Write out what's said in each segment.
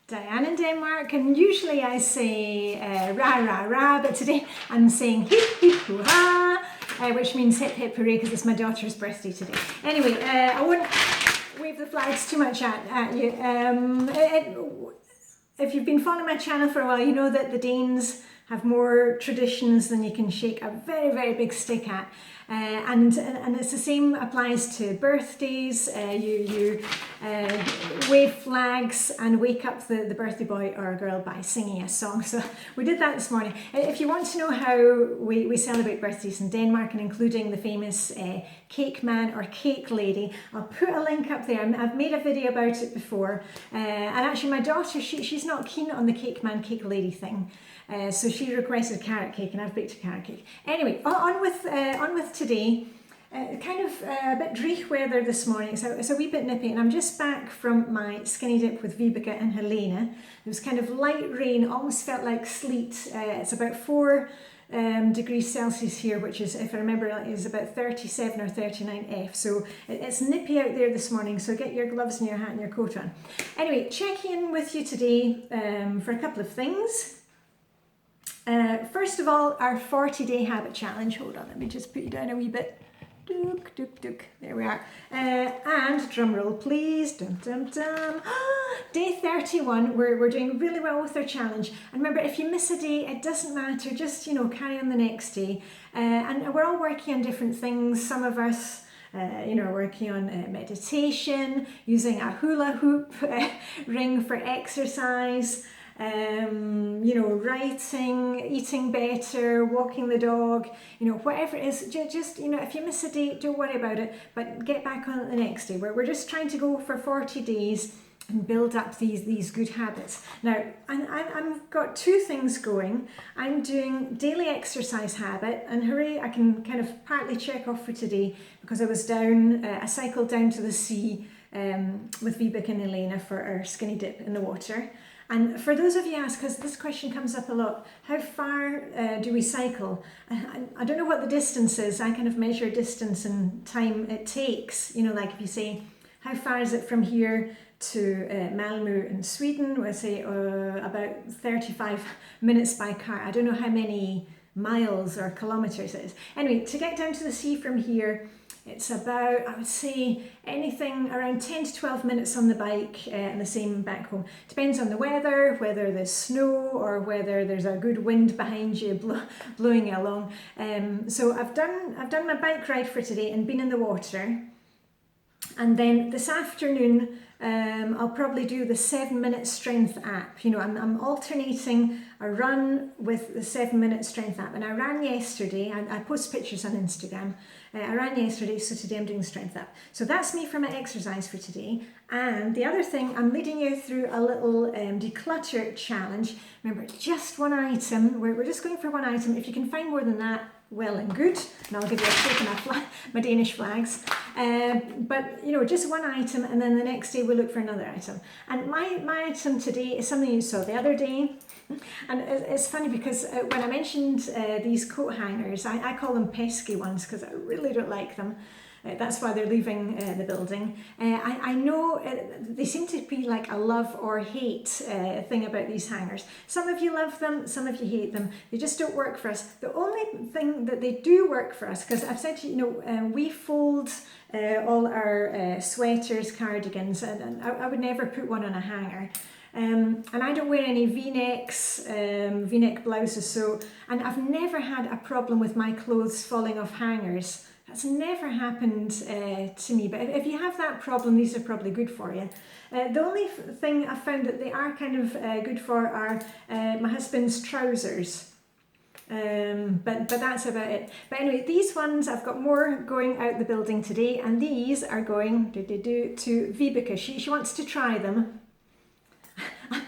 Diane in Denmark, and usually I say rah rah rah, but today I'm saying hip hip hurrah, which means hip hip hooray because it's my daughter's birthday today. Anyway, I won't wave the flags too much at you. If you've been following my channel for a while, you know that the Danes have more traditions than you can shake a very, very big stick at. And it's the same applies to birthdays. You wave flags and wake up the birthday boy or girl by singing a song. So we did that this morning. If you want to know how we celebrate birthdays in Denmark, and including the famous cake man or cake lady, I'll put a link up there. I've made a video about it before. And actually my daughter, she's not keen on the cake man, cake lady thing. So she requested carrot cake and I've baked a carrot cake. Anyway, on with today. Kind of a bit dreich weather this morning, so it's a wee bit nippy, and I'm just back from my skinny dip with Vibeke and Helena. It was kind of light rain, almost felt like sleet. It's about 4 degrees Celsius here, which is, if I remember, is about 37 or 39 F. So it's nippy out there this morning, so get your gloves and your hat and your coat on. Anyway, checking in with you today for a couple of things. First of all, our 40-day habit challenge. Hold on, let me just put you down a wee bit. Dook, dook, dook. There we are. And drum roll, please. Dum, dum, dum. Day 31, we're doing really well with our challenge. And remember, if you miss a day, it doesn't matter. Just, carry on the next day. And we're all working on different things. Some of us working on meditation, using a hula hoop ring for exercise. Writing, eating better, walking the dog, whatever it is, just, if you miss a day, don't worry about it, but get back on it the next day. We're just trying to go for 40 days and build up these good habits. Now, I've got 2 things going. I'm doing daily exercise habit, and hooray, I can kind of partly check off for today because I was down, I cycled down to the sea with Vibeke and Elena for our skinny dip in the water. And for those of you ask, because this question comes up a lot, how far do we cycle? I don't know what the distance is. I kind of measure distance and time it takes. Like if you say, how far is it from here to Malmö in Sweden? We'll say about 35 minutes by car. I don't know how many miles or kilometers it is. Anyway, to get down to the sea from here, it's about, I would say, anything around 10 to 12 minutes on the bike and the same back home. Depends on the weather, whether there's snow or whether there's a good wind behind you blowing you along. So I've done my bike ride for today and been in the water. And then this afternoon, I'll probably do the 7-minute strength app. I'm alternating a run with the 7-minute strength app. And I ran yesterday. I post pictures on Instagram. I ran yesterday, so today I'm doing the strength app. So that's me for my exercise for today. And the other thing, I'm leading you through a little declutter challenge. Remember, just one item. We're just going for one item. If you can find more than that, well and good, and I'll give you a shake of my Danish flags. But just one item, and then the next day we'll look for another item. And my item today is something you saw the other day. And it's funny because when I mentioned these coat hangers, I call them pesky ones because I really don't like them. That's why they're leaving the building. I know they seem to be like a love or hate thing about these hangers. Some of you love them, some of you hate them. They just don't work for us. The only thing that they do work for us, because I've said to you, we fold all our sweaters, cardigans, and I would never put one on a hanger. And I don't wear any V-necks, V-neck blouses, and I've never had a problem with my clothes falling off hangers. That's never happened to me, but if you have that problem, these are probably good for you. The only thing I've found that they are kind of good for are my husband's trousers. But that's about it. But anyway, these ones, I've got more going out the building today, and these are going to Vibeke. She wants to try them.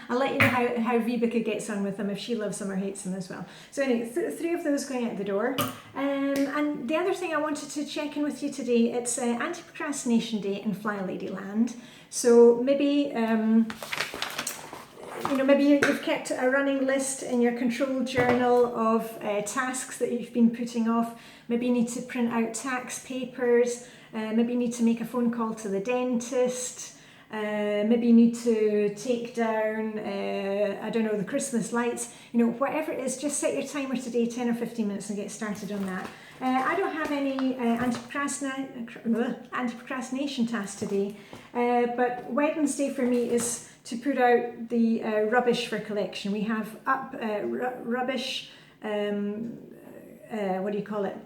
I'll let you know how Vibeke gets on with them, if she loves them or hates them as well. So anyway, 3 of those going out the door. And the other thing I wanted to check in with you today, it's Anti-procrastination Day in Flylady Land. So maybe maybe you've kept a running list in your control journal of tasks that you've been putting off. Maybe you need to print out tax papers. Maybe you need to make a phone call to the dentist. maybe you need to take down, I don't know, the Christmas lights, you know, whatever it is, just set your timer today, 10 or 15 minutes, and get started on that. I don't have any anti-procrastination tasks today, but Wednesday for me is to put out the rubbish for collection. We have up rubbish, what do you call it,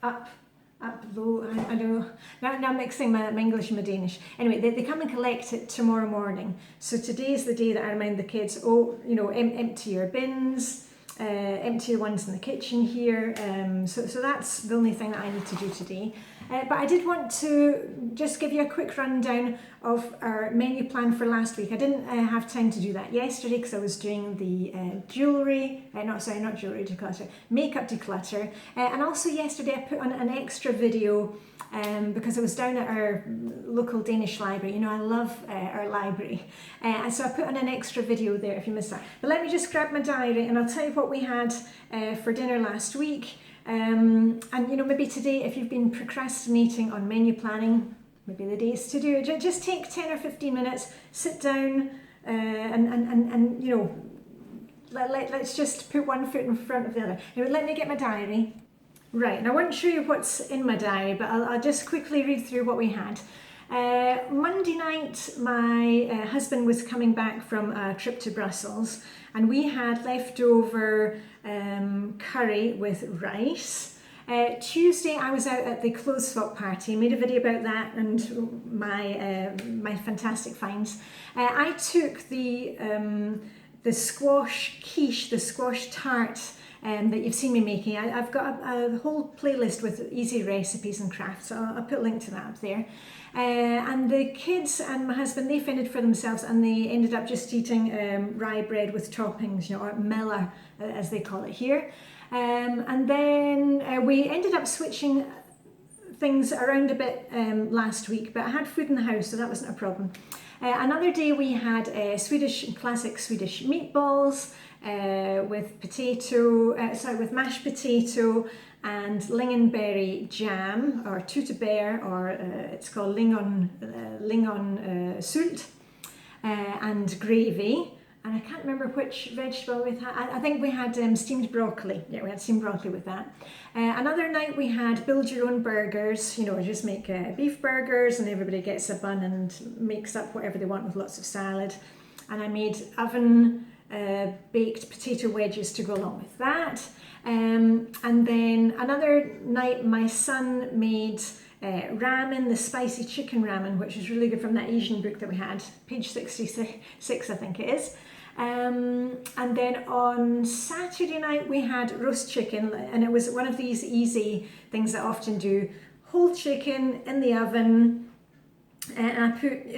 up low, I don't know, now I'm mixing my English and my Danish. Anyway, they come and collect it tomorrow morning. So today is the day that I remind the kids, oh, you know, empty your bins, empty the ones in the kitchen here. So that's the only thing that I need to do today. But I did want to just give you a quick rundown of our menu plan for last week. I didn't have time to do that yesterday because I was doing the declutter, makeup declutter. And also yesterday I put on an extra video because I was down at our local Danish library. You know, I love our library. And so I put on an extra video there if you missed that. But let me just grab my diary and I'll tell you what we had for dinner last week. And you know, maybe today, if you've been procrastinating on menu planning, maybe the day is to do it. Just take 10 or 15 minutes, sit down, and you know, let's just put one foot in front of the other. Now, let me get my diary. Right, and I won't show you what's in my diary, but I'll just quickly read through what we had. Monday night, my husband was coming back from a trip to Brussels, and we had leftover curry with rice. Tuesday, I was out at the clothes swap party, made a video about that and my fantastic finds. I took the squash quiche, the squash tart that you've seen me making. I've got a whole playlist with easy recipes and crafts, so I'll put a link to that up there. And the kids and my husband, they fended for themselves and they ended up just eating rye bread with toppings, you know, or mella as they call it here. And then we ended up switching things around a bit last week, but I had food in the house, so that wasn't a problem. Another day we had classic Swedish meatballs with with mashed potato and lingonberry jam, or tutebeer, or it's called lingonsylt, and gravy. And I can't remember which vegetable we had. I think we had steamed broccoli. Yeah, we had steamed broccoli with that. Another night we had build your own burgers. You know, just make beef burgers and everybody gets a bun and makes up whatever they want with lots of salad. And I made oven baked potato wedges to go along with that. And then another night my son made ramen, the spicy chicken ramen, which is really good, from that Asian book that we had, page 66 I think it is. And then on Saturday night we had roast chicken, and it was one of these easy things that I often do. Whole chicken in the oven, and I put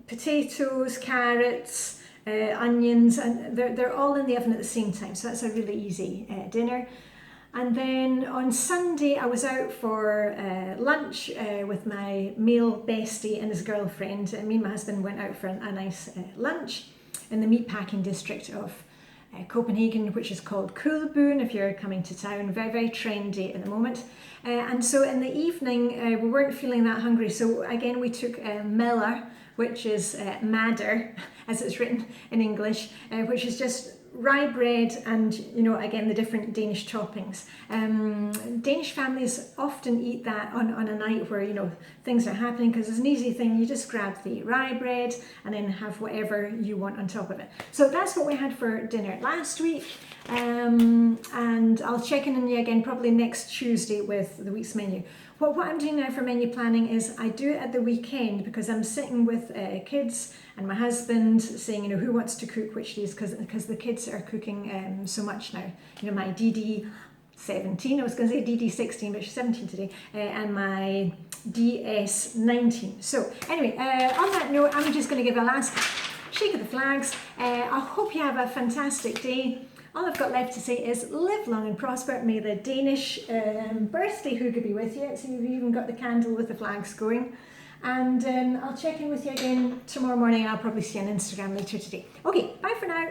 potatoes, carrots, onions, and they're all in the oven at the same time, so that's a really easy dinner. And then on Sunday I was out for lunch with my male bestie and his girlfriend. Me and my husband went out for a nice lunch in the meatpacking district of Copenhagen, which is called Kulboon if you're coming to town. Very, very trendy at the moment. And so in the evening we weren't feeling that hungry, so again we took mella, which is madder as it's written in English, which is just rye bread and, you know, again the different Danish toppings. Danish families often eat that on a night where, you know, things are happening, because it's an easy thing. You just grab the rye bread and then have whatever you want on top of it. So that's what we had for dinner last week. And I'll check in on you again probably next Tuesday with the week's menu. What I'm doing now for menu planning is I do it at the weekend, because I'm sitting with kids and my husband saying, you know, who wants to cook which days, because the kids are cooking so much now. You know, my DD 17, I was going to say DD 16, but she's 17 today, and my DS 19. So anyway, on that note, I'm just going to give a last shake of the flags. I hope you have a fantastic day. All I've got left to say is live long and prosper. May the Danish birthday hygge be with you. So you've even got the candle with the flags going. And I'll check in with you again tomorrow morning. I'll probably see you on Instagram later today. Okay, bye for now.